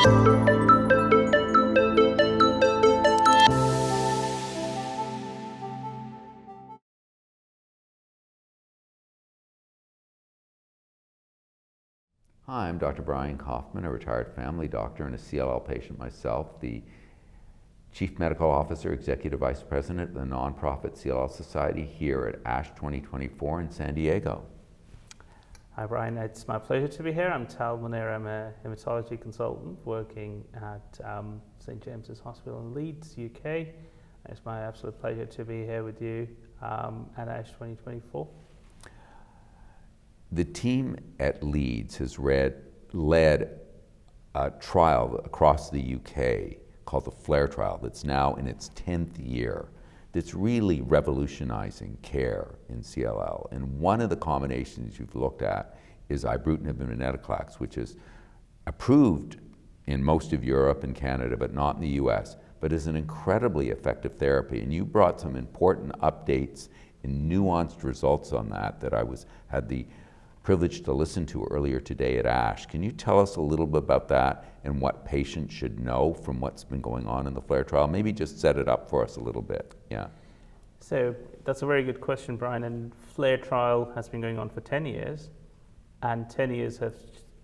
Hi, I'm Dr. Brian Kaufman, a retired family doctor and a CLL patient myself, the Chief Medical Officer, Executive Vice President of the nonprofit CLL Society here at ASH 2024 in San Diego. Hi Brian, it's my pleasure to be here. I'm Talha Munir. I'm a hematology consultant working at St James's Hospital in Leeds, UK. It's my absolute pleasure to be here with you at ASH 2024. The team at Leeds has led a trial across the UK called the FLAIR trial that's now in its 10th year that's really revolutionizing care in CLL. And one of the combinations you've looked at is Ibrutinib and Venetoclax, which is approved in most of Europe and Canada, but not in the US, but is an incredibly effective therapy. And you brought some important updates and nuanced results on that I had the privilege to listen to earlier today at ASH. Can you tell us a little bit about that and what patients should know from what's been going on in the FLAIR trial? Maybe just set it up for us a little bit. Yeah. So that's a very good question, Brian. And FLAIR trial has been going on for 10 years, and 10 years have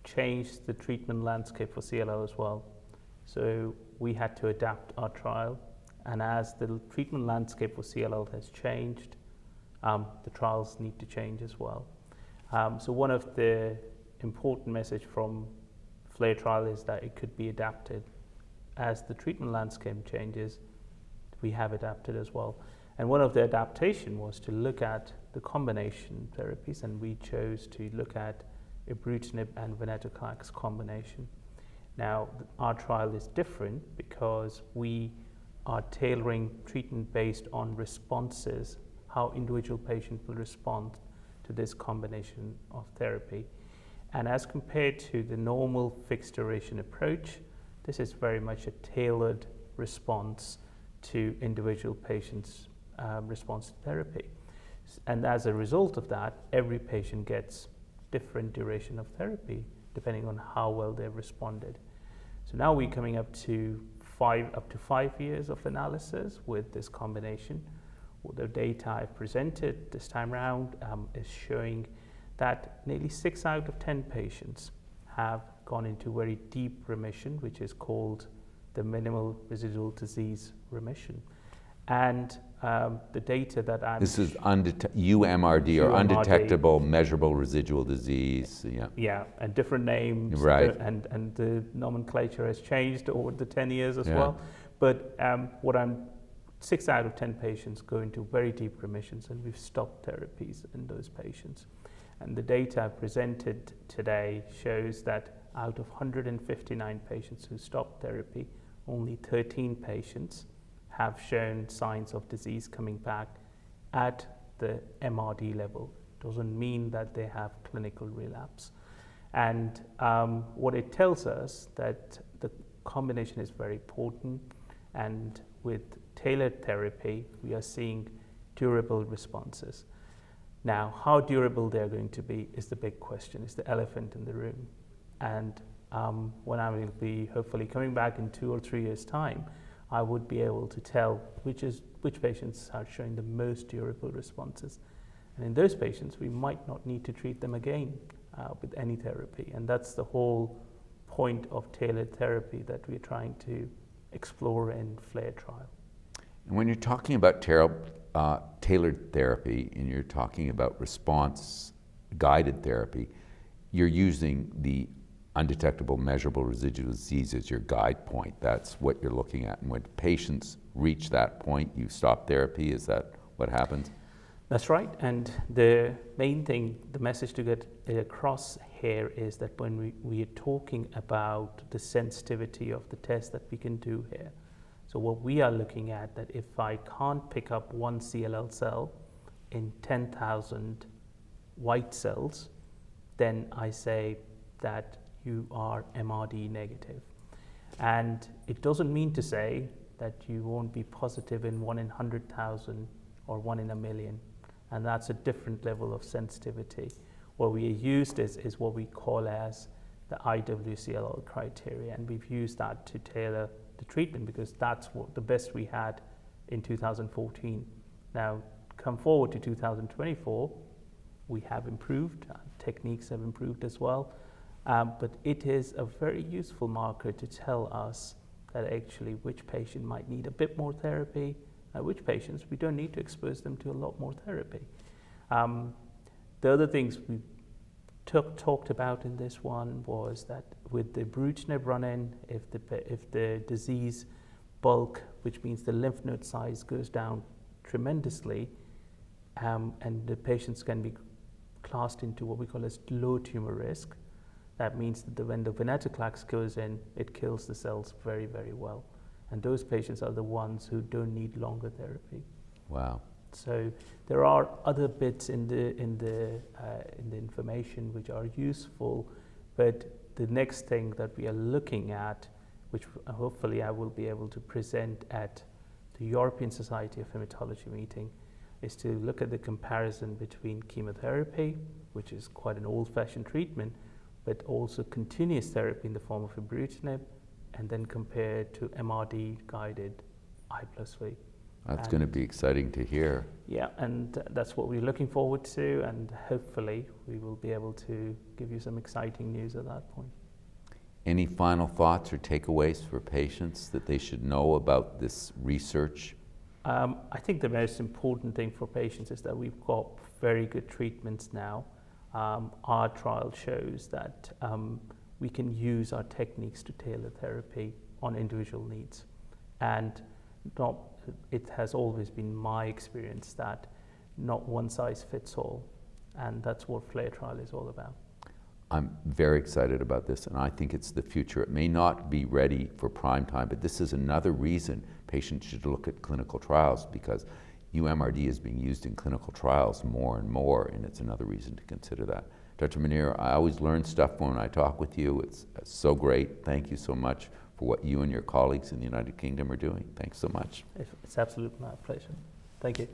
changed the treatment landscape for CLL as well. So we had to adapt our trial, and as the treatment landscape for CLL has changed, the trials need to change as well. So one of the important message from FLAIR trial is that it could be adapted. As the treatment landscape changes, we have adapted as well. And one of the adaptation was to look at the combination therapies, and we chose to look at Ibrutinib and Venetoclax combination. Now, our trial is different because we are tailoring treatment based on responses, how individual patients will respond to this combination of therapy. And as compared to the normal fixed duration approach, this is very much a tailored response to individual patients' response to therapy. And as a result of that, every patient gets different duration of therapy depending on how well they've responded. So now we're coming up to 5 years of analysis with this combination. The data I've presented this time around is showing that nearly 6 out of 10 patients have gone into very deep remission, which is called the minimal residual disease remission. And the data that I'm... This is UMRD, or undetectable measurable residual disease. Yeah. Yeah, and different names. Right. And the nomenclature has changed over the 10 years as well. But 6 out of 10 patients go into very deep remissions, and we've stopped therapies in those patients. And the data I presented today shows that out of 159 patients who stopped therapy, only 13 patients have shown signs of disease coming back at the MRD level. Doesn't mean that they have clinical relapse. And what it tells us that the combination is very potent, and with tailored therapy, we are seeing durable responses. Now, how durable they're going to be is the big question, is the elephant in the room. And when I will be hopefully coming back in 2 or 3 years' time, I would be able to tell which patients are showing the most durable responses. And in those patients, we might not need to treat them again with any therapy. And that's the whole point of tailored therapy that we're trying to explore in FLAIR trial. And when you're talking about tailored therapy and you're talking about response-guided therapy, you're using the undetectable measurable residual disease as your guide point. That's what you're looking at. And when patients reach that point, you stop therapy. Is that what happens? That's right. And the main thing, the message to get across here is that when we are talking about the sensitivity of the test that we can do here. So what we are looking at, that if I can't pick up one CLL cell in 10,000 white cells, then I say that you are MRD negative. And it doesn't mean to say that you won't be positive in 1 in 100,000 or 1 in a million. And that's a different level of sensitivity. What we used is what we call as the IWCLL criteria, and we've used that to tailor the treatment because that's what the best we had in 2014. Now, come forward to 2024, we have improved, techniques have improved as well, but it is a very useful marker to tell us that actually which patient might need a bit more therapy, which patients we don't need to expose them to a lot more therapy. The other things we talked about in this one was that with the Ibrutinib run-in, if the disease bulk, which means the lymph node size, goes down tremendously, and the patients can be classed into what we call as low tumor risk. That means that when the Venetoclax goes in, it kills the cells very, very well. And those patients are the ones who don't need longer therapy. Wow. So there are other bits in the information which are useful, but the next thing that we are looking at, which hopefully I will be able to present at the European Society of Hematology meeting, is to look at the comparison between chemotherapy, which is quite an old-fashioned treatment, but also continuous therapy in the form of Ibrutinib, and then compare to MRD-guided I+V. That's going to be exciting to hear. Yeah, and that's what we're looking forward to, and hopefully we will be able to give you some exciting news at that point. Any final thoughts or takeaways for patients that they should know about this research? I think the most important thing for patients is that we've got very good treatments now. Our trial shows that we can use our techniques to tailor therapy on individual needs. And it has always been my experience that not one size fits all. And that's what FLAIR trial is all about. I'm very excited about this, and I think it's the future. It may not be ready for prime time, but this is another reason patients should look at clinical trials, because UMRD is being used in clinical trials more and more, and it's another reason to consider that. Dr. Munir, I always learn stuff when I talk with you. It's so great. Thank you so much for what you and your colleagues in the United Kingdom are doing. Thanks so much. It's absolutely my pleasure. Thank you.